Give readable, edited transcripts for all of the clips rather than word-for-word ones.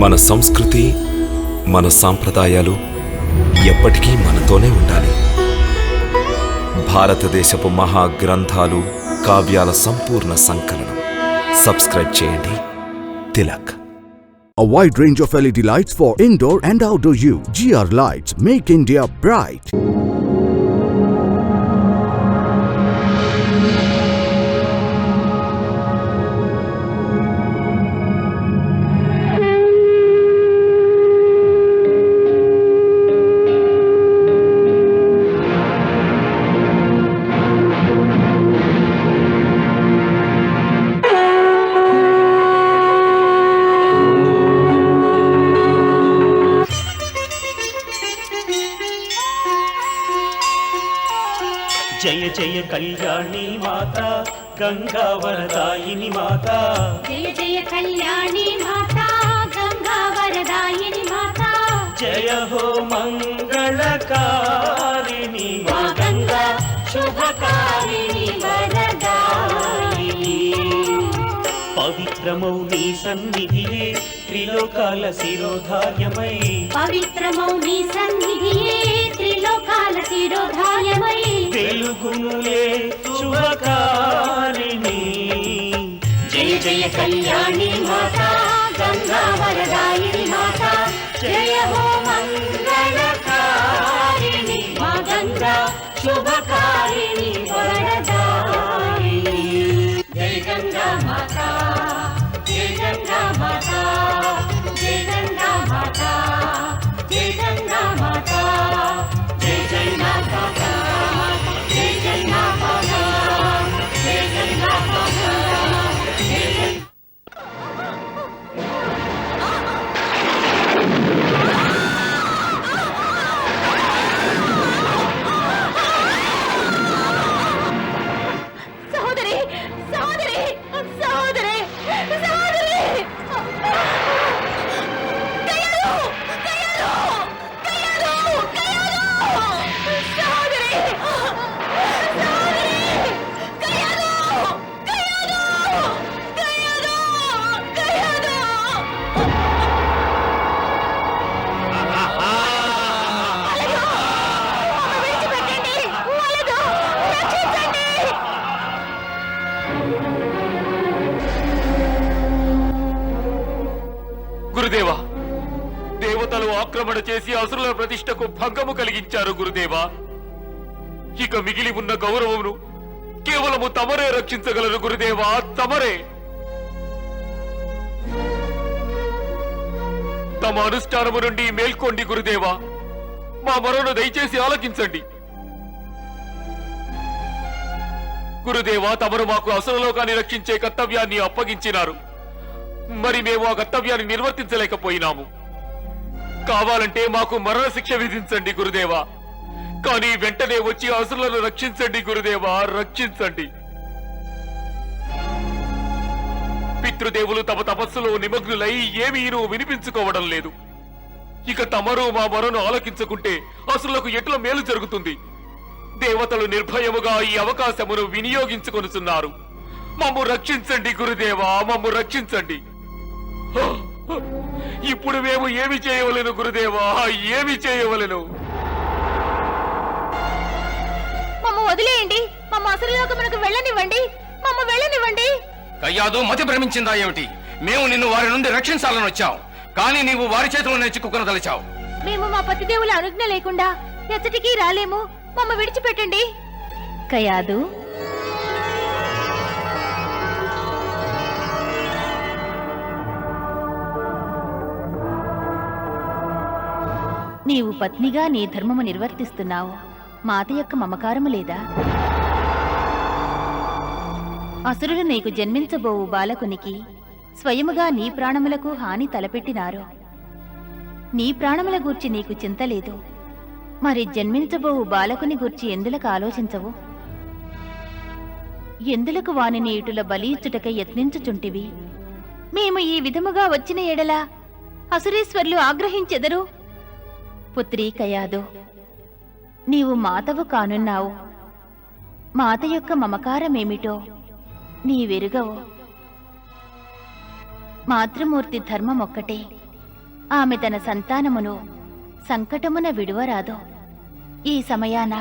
మన సంస్కృతి, మన సాంప్రదాయాలు ఎప్పటికీ మనతోనే ఉండాలి. భారతదేశపు మహా గ్రంథాలు, కావ్యాల సంపూర్ణ సంకలనం. సబ్స్క్రైబ్ చేయండి. Tilak. A wide range of LED lights for indoor and outdoor use. GR Lights make India bright. जय जय कल्याणी माता गंगा वरदायिनी माता। जय जय कल्याणी माता गंगा वरदायिनी माता। जय हो मंगलकारिणी माँ गंगा शुभकारिणी वरदायिनी। पवित्रमौ नी सन्निधिये त्रिलोकाल शिरोधार्यमై। पवित्रमौ नी सन्निधिये त्रिलोकाल शिरोधार्यमై। वेलुगुनुले शुभकारिणी। जय जय कल्याणी माता गंगा वरदायिनी माता। जय हो मंगलकारिणी माँ गंगा शुभकारिणी वरदायिनी। जय गंगा माता, जय गंगा माता, जय गंगा माता, जय गंगा माता, जय जय माता गंगा माता, जय जय माता गंगा, जय गंगा माता, जय जय। సహోదరి సహోదరి సహోదరి సహోదరి కయ్యాలు కయ్యాలు కయ్యాలు కయ్యాలు సహోదరి సహోదరి కయ్యాలు కయ్యాలు కయ్యాలు కయ్యాలు విడిచిపెట్టండి వాళ్ళను రక్షించండి. గురుదేవా, దేవతలు ఆక్రమణ చేసి అసురుల ప్రతిష్టకు భంగము కలిగించారు గురుదేవా. ఇక మిగిలి ఉన్న గౌరవమును కేవలము తమరే రక్షించగలరు గురుదేవా, తమరే. తమ అనుష్ఠానము నుండి మేల్కోండి గురుదేవా. మా మొరను దయచేసి ఆలకించండి. గురుదేవా, తమరు మాకు అసురలోకాన్ని రక్షించే కర్తవ్యాన్ని అప్పగించినారు. మరి మేము ఆ కర్తవ్యాన్ని నిర్వర్తించలేకపోయినాము. కావాలంటే మాకు మరణ శిక్ష విధించండి గురుదేవా. కానీ వెంటనే వచ్చి అసురులను రక్షించండి గురుదేవా, రక్షించండి. పితృదేవులు తమ తపస్సులో నిమగ్నులై ఏమీనూ వినిపించుకోవడం లేదు. ఇక తమరు మా మొరను ఆలకించుకుంటే అసురులకు ఎట్లా మేలు జరుగుతుంది? దేవతలు నిర్భయముగా ఈ అవకాశమును వినియోగించుకొనుచున్నారు. మమ్ము రక్షించండి గురుదేవా, మమ్ము రక్షించండి. ఇప్పుడు మేము ఏమి చేయవలెను గురుదేవా, ఏమి చేయవలెను? మమ్మ వదిలేయండి, మమ్మ అసురలోకమునకు వెళ్ళనివ్వండి, మమ్మ వెళ్ళనివ్వండి. కయ్యాదు, మతి భ్రమించిందా ఏమిటి? మేము నిన్ను వారి నుండి రక్షించాలని వచ్చాం, కానీ నీవు వారి చేతిలో చిక్కుకుని తలిచావు. మేము మా పతిదేవుల అనుజ్ఞ లేకుండా ఎచ్చటికి రాలేము, మమ్మ విడిచిపెట్టండి. కయాదు, నీవు పత్నిగా నీ ధర్మము నిర్వర్తిస్తున్నావు. మాత యొక్క మమకారము లేదా? అసురులు నీకు జన్మించబోవు బాలకునికి స్వయముగా నీ ప్రాణములకు హాని తలపెట్టినారు. నీ ప్రాణముల గూర్చి నీకు చింతలేదు. మరి జన్మించబోవు బాలకుని గూర్చి ఎందులకు ఆలోచించవు? ఎందులకు వానిని ఇటుల బలియిచ్చుటకై యత్నించుచుంటివి? మేము ఈ విధముగా వచ్చిన ఎడల అసురేశ్వర్లు ఆగ్రహించెదరు. పుత్రీ కయాదు, నీవు మాతవు కానున్నావు. మాత యొక్క మమకారమేమిటో నీవెరుగవు. మాతృమూర్తి ధర్మమొక్కటే ఆమె తన సంతానమును సంకటమున విడువరాదు. ఈ సమయాన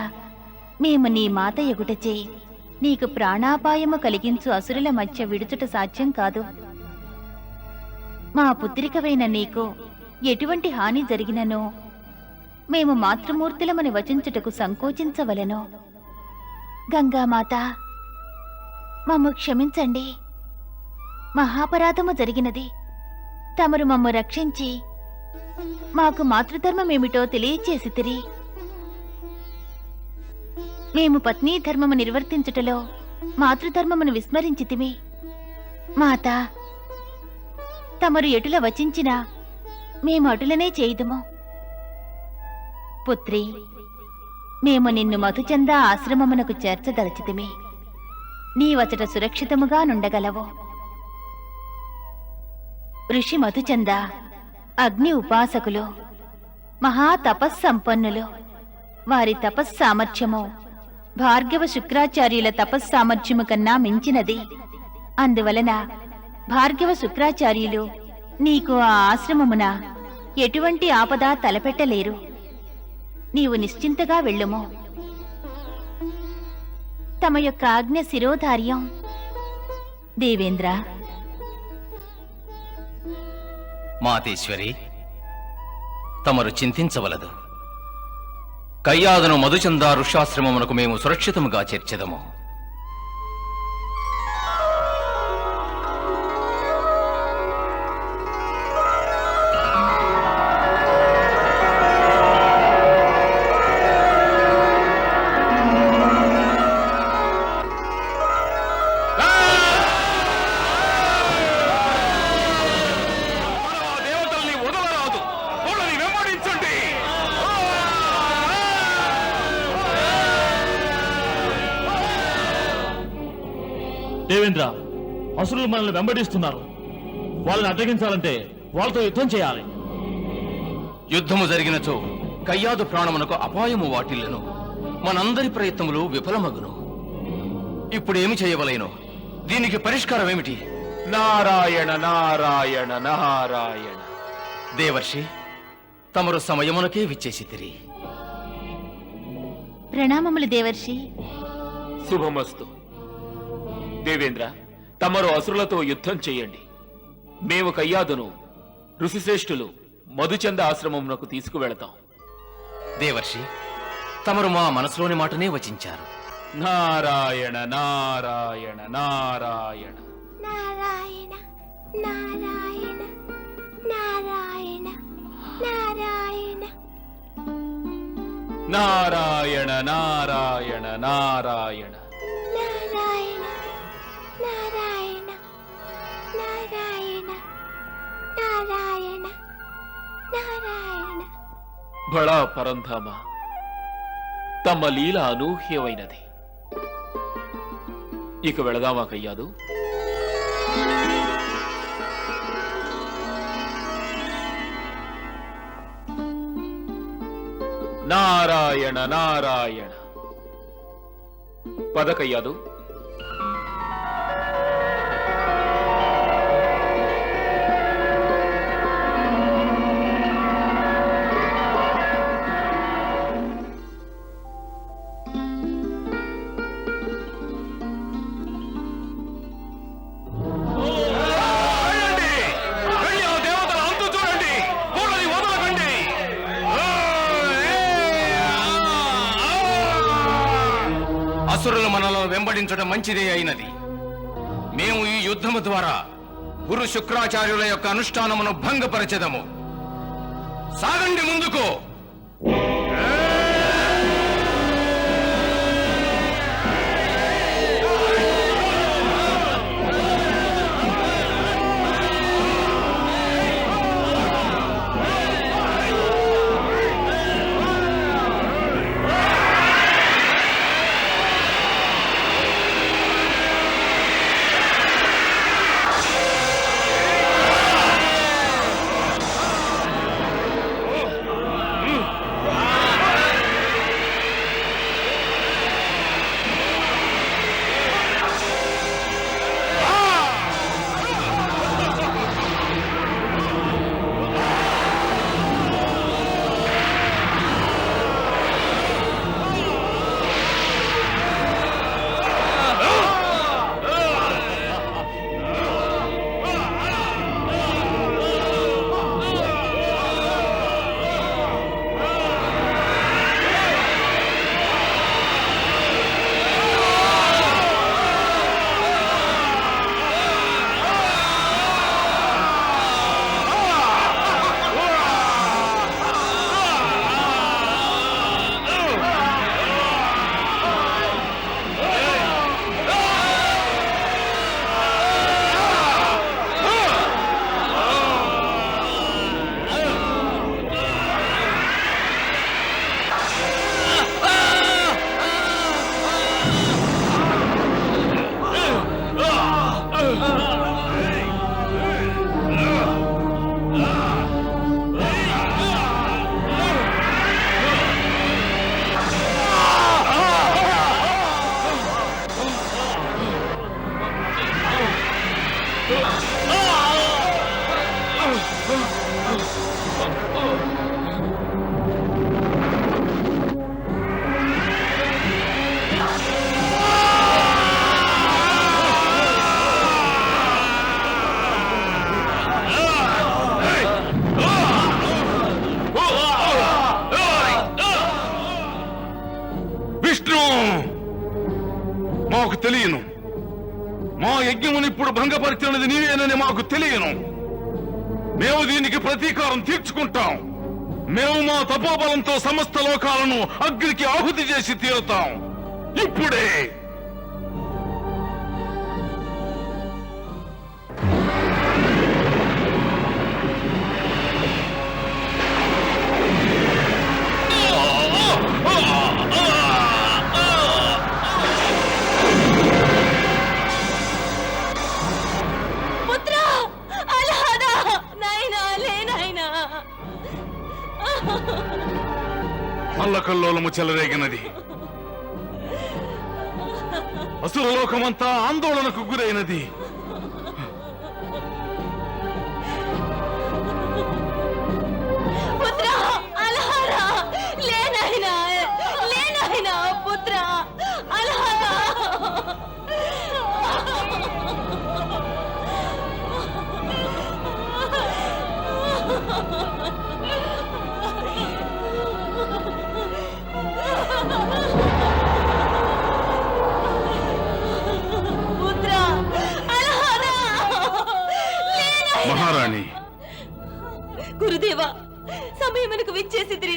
మేము నీ మాత ఎగుటచే నీకు ప్రాణాపాయము కలిగించు అసురుల మధ్య విడుచుట సాధ్యం కాదు. మా పుత్రికవైన నీకు ఎటువంటి హాని జరిగిననో మేము మాతృమూర్తులమని వచించుటకు సంకోచించవలెను. గంగామాత, మమ్ము క్షమించండి. మహాపరాధము జరిగినది. తమరు మమ్ము రక్షించి మాకు మాతృధర్మమేమిటో తెలియచేసితిరి. మేము పత్నీ ధర్మము నిర్వర్తించుటలో మాతృధర్మమును విస్మరించితిమి. మాత, తమరు ఎటుల వచించినా మేము అటులనే చేయుదుము. పుత్రి, మేము నిన్ను మధుచంద ఆశ్రమమునకు చేర్చదలచితిమి. నీవచట సురక్షితముగా నుండగలవు. ఋషి మధుచంద అగ్ని ఉపాసకులు, మహాతపస్సంపన్నులు. వారి తపస్సామర్థ్యము భార్గవ శుక్రాచార్యుల తపస్సామర్థ్యము కన్నా మించినది. అందువలన భార్గవ శుక్రాచార్యులు నీకు ఆ ఆశ్రమమున ఎటువంటి ఆపద తలపెట్టలేరు. నీవు నిశ్చింతగా వెళ్ళుము. తమ యొక్క ఆజ్ఞ శిరోధార్యం. దేవేంద్ర. మాతేశ్వరి, తమరు చింతించవలదు. కయ్యాదను మధుచంద ఋష్యాశ్రమమునకు మేము సురక్షితముగా చేర్చెదము. దేవేంద్ర, అసురులు మనల్ని వెంబడిస్తున్నారు. వాళ్ళని అడ్డగించాలంటే వాళ్ళతో యుద్ధం చేయాలి. యుద్ధము జరిగినచో కయ్యాదు ప్రాణమునకు అపాయము వాటిల్లును. మనందరి ప్రయత్నములు విఫలమగును. ఇప్పుడేమి చేయవలెను? దీనికి పరిష్కారం ఏమిటి? నారాయణ నారాయణ నారాయణ. దేవర్షి, తమరు సమయమునకే విచ్చేసితిరి. ప్రణామములు దేవర్షి. శుభమస్తు. దేవేంద్ర, తమరు అసురులతో యుద్ధం చెయ్యండి. మేము కయ్యాదును ఋషిశ్రేష్ఠులు మధుచంద ఆశ్రమమునకు తీసుకువెళతాం. దేవర్షి, తమరు మా మనసులోని మాటనే వచించారు. నారాయణ నారాయణ నారాయణ. నారాయణ నారాయణ నారాయణ నారాయణ నారాయణ నారాయణ నారాయణ. నారాయణ నారాయణ నారాయణ నారాయణ నారాయణ. బడా పరంధామ, తమ లీల అనూహ్యమైనది. ఇక వెళదామా కయ్యాదు? నారాయణ నారాయణ. పద కయ్యాదు. అసురులు మనలో వెంబడించడం మంచిదే అయినది. మేము ఈ యుద్ధము ద్వారా గురు శుక్రాచార్యుల యొక్క అనుష్ఠానమును భంగపరచెదము. సాగండి ముందుకు. ఎప్పుడు భంగపరిచినది నీవేనని మాకు తెలియను. మేము దీనికి ప్రతీకారం తీర్చుకుంటాం. మేము మా తపోబలంతో సమస్త లోకాలను అగ్నికి ఆహుతి చేసి తీరుతాం ఇప్పుడే. అల్లకల్లోలము చెలరేగినది. అసురలోకమంతా ఆందోళనకు గురైనది. మహారాణి, గురుదేవా, సమయమునకు విచ్చేసిద్రి.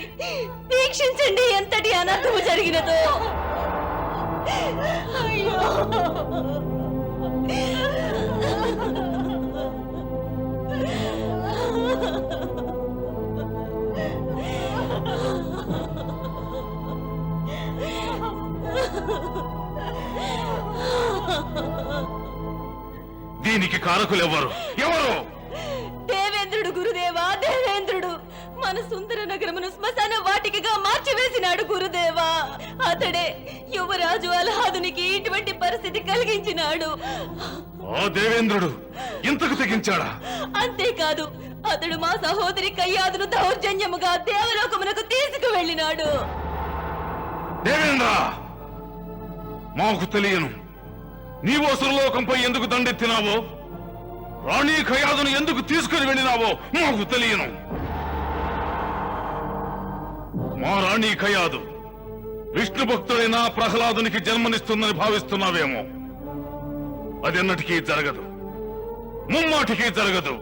వీక్షించండి ఎంతటి అనర్థము జరిగినదో. అయ్యో, దీనికి కారకులెవరు? ఎవరు? దేవేంద్రుడు గురుదేవా, దేవేంద్రుడు. మన సుందర నగరమును శ్మశాన వాటికగా మార్చివేసినాడు గురుదేవా. అతడే యువరాజు అలహాదునికి ఇటువంటి పరిస్థితి కలిగించినాడు. ఆ దేవేంద్రుడు ఇంతకు తెగించాడా? అంతేకాదు, అతడు మా సహోదరి కయ్యాదును దౌర్జన్యముగా దేవలోకమునకు తీసుకువెళ్ళినాడు. దేవేంద్ర, మాకు తెలియను. నీవు అసురలోకంపై ఎందుకు దండెత్తినావో, రాణి ఖయాదును ఎందుకు తీసుకుని వెళ్ళినావో మాకు తెలియను. మా రాణి ఖయాదు విష్ణు భక్తుడైన ప్రహ్లాదునికి జన్మనిస్తుందని భావిస్తున్నావేమో. అదెన్నటికీ జరగదు, ముమ్మాటికి జరగదు.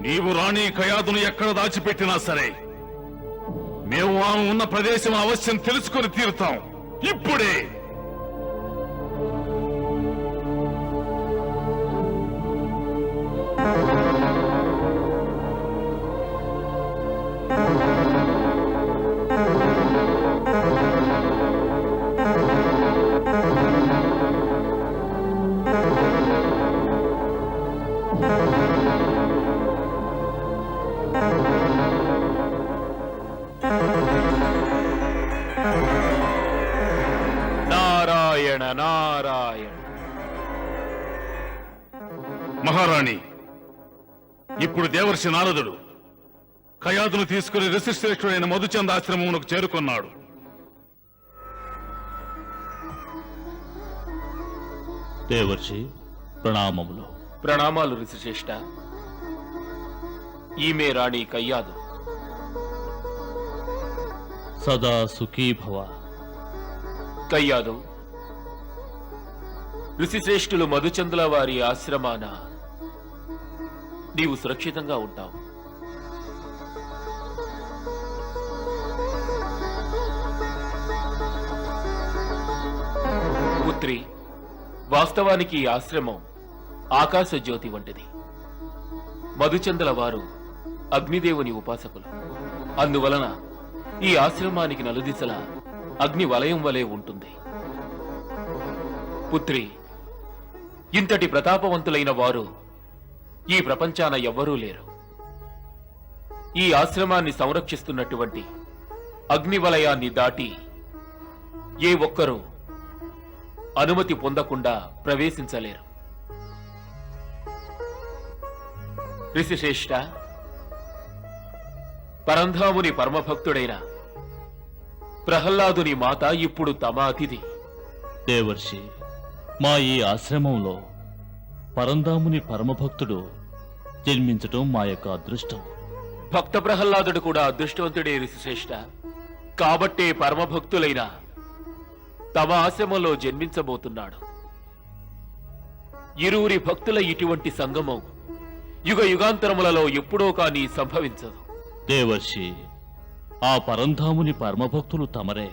నీవు రాణి ఖయాదును ఎక్కడ దాచిపెట్టినా సరే మేము ఆమె ఉన్న ప్రదేశం అవశ్యం తెలుసుకొని తీరుతాం ఇప్పుడే. నారాయణ నారాయణ. మహారాణి, ఇప్పుడు దేవర్షి నారదుడు ఖయాదును తీసుకుని ఋషిశ్రేష్ఠుడైన మధుచంద ఆశ్రమమునకు చేరుకున్నాడు. దేవర్షి, ప్రణామములు. ప్రణామాలు ఋషిశ్రేష్ఠ. ఈమె రాణి కయ్యాదు. సదా సుఖీ భవ. కయ్యాదు, ఋషిశ్రేష్ఠులు మధుచంద్రుల వారి ఆశ్రమాన నీవు సురక్షితంగా ఉంటావు. పుత్రి, వాస్తవానికి ఈ ఆశ్రమం ఆకాశ జ్యోతి వంటిది. మధుచంద్రుల వారు అగ్నిదేవుని ఉపాసకులు. అందువలన ఈ ఆశ్రమానికి నలుదిశలా అగ్ని వలయం వలె ఉంటుంది. పుత్రి, ఇంతటి ప్రతాపవంతులైన వారు ఈ ప్రపంచాన ఎవ్వరూ లేరు. ఈ ఆశ్రమాన్ని సంరక్షిస్తున్నటువంటి అగ్ని వలయాన్ని దాటి ఏ ఒక్కరూ అనుమతి పొందకుండా ప్రవేశించలేరు. ఋషిశ్రేష్ఠ, పరంధాముని పరమభక్తుడైన ప్రహ్లాదుని మాత ఇప్పుడు తమ అతిథి. దేవర్షి, మా ఈ ఆశ్రమంలో పరంధాముని పరమభక్తుడు జన్మించటం మా యొక్క అదృష్టం. భక్త ప్రహ్లాదుడు కూడా అదృష్టవంతుడే ఋషిశ్రేష్ఠ. కాబట్టే పరమభక్తులైన తమ ఆశ్రమంలో జన్మించబోతున్నాడు. ఇరువురి భక్తుల ఇటువంటి సంగమం యుగ యుగాంతరములలో ఎప్పుడో కాని సంభవించదు. దేవర్షి, ఆ పరంధాముని పరమభక్తులు తమరే.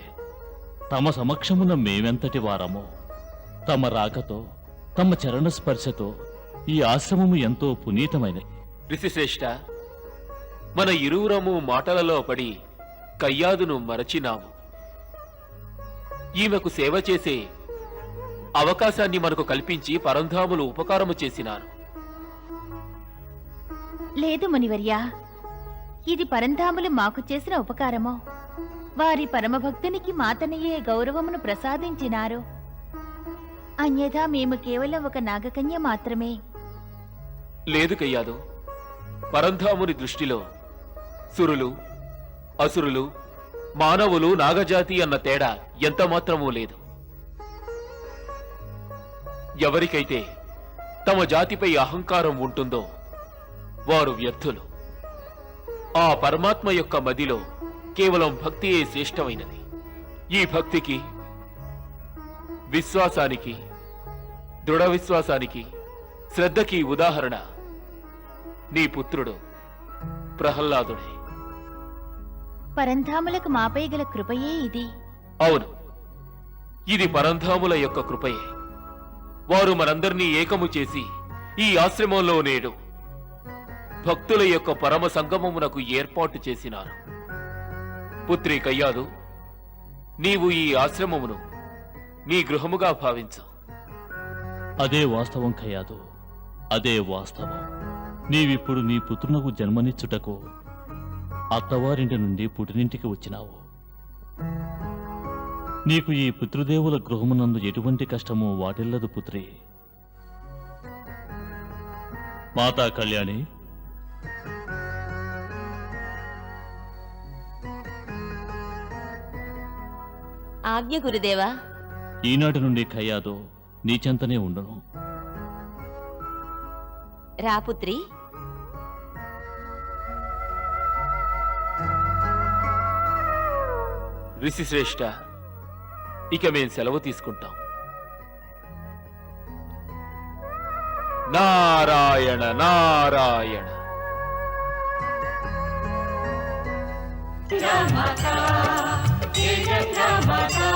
తమ సమక్షమున మేమెంతటి వారమో, తమ రాకతో తమ చరణ స్పర్శతో ఈ ఆశ్రమము ఎంతో పునీతమైనది. ఋషిశ్రేష్ఠ, మన ఇరువురము మాటలలో పడి కయ్యాదును మరచినాము. ఈమెకు సేవ చేసే అవకాశాన్ని మనకు కల్పించి పరంధాములు ఉపకారము చేసినారు. లేదు మునివర్యా, ఇది పరంధాములు మాకు చేసిన ఉపకారమో, వారి పరమభక్తునికి మాతనయ్యే గౌరవమును ప్రసాదించినారు. అన్యథా మేము కేవలం ఒక నాగకన్య మాత్రమే. లేదు కయ్యాదు, పరంధాముని దృష్టిలో సురులు, అసురులు, మానవులు, నాగజాతి అన్న తేడా ఎంత మాత్రమూ లేదు. ఎవరికైతే తమ జాతిపై అహంకారం ఉంటుందో వారు వ్యర్థులు. ఆ పరమాత్మ యొక్క మదిలో కేవలం భక్తియే శ్రేష్టమైనది. ఈ భక్తికి, విశ్వాసానికి, దృఢ విశ్వాసానికి, శ్రద్ధకి ఉదాహరణ నీ పుత్రుడు ప్రహ్లాదుడే. పరంధాములకు మాపై గల కృపయే ఇది. అవును, ఇది పరంధాముల యొక్క కృపయే. వారు మనందరినీ ఏకము చేసి ఈ ఆశ్రమంలో నేడు భక్తుల యొక్క పరమ సంగమమునకు ఏర్పాటు చేసినారు. పుత్రి కయ్యాదు, నీవు ఈ ఆశ్రమమును నీ గృహముగా భావించు. అదే వాస్తవం ఖయాదు, అదే వాస్తవం. నీవిప్పుడు నీ పుత్రునకు జన్మనిచ్చుటకు అత్తవారింటి నుండి పుట్టినింటికి వచ్చినావు. నీకు ఈ పితృదేవుల గృహమునందు ఎటువంటి కష్టము వాటిల్లదు పుత్రి. మాతా కళ్యాణి, ఆజ్ఞ గురుదేవా. ఈనాటి నుండి ఖయాదు నీ చెంతనే ఉండును. రాపుత్రి. ఋషిశ్రేష్ఠ, ఇక మేం సెలవు తీసుకుంటాం. నారాయణ నారాయణ. మాతా, జయ గంగా మాతా.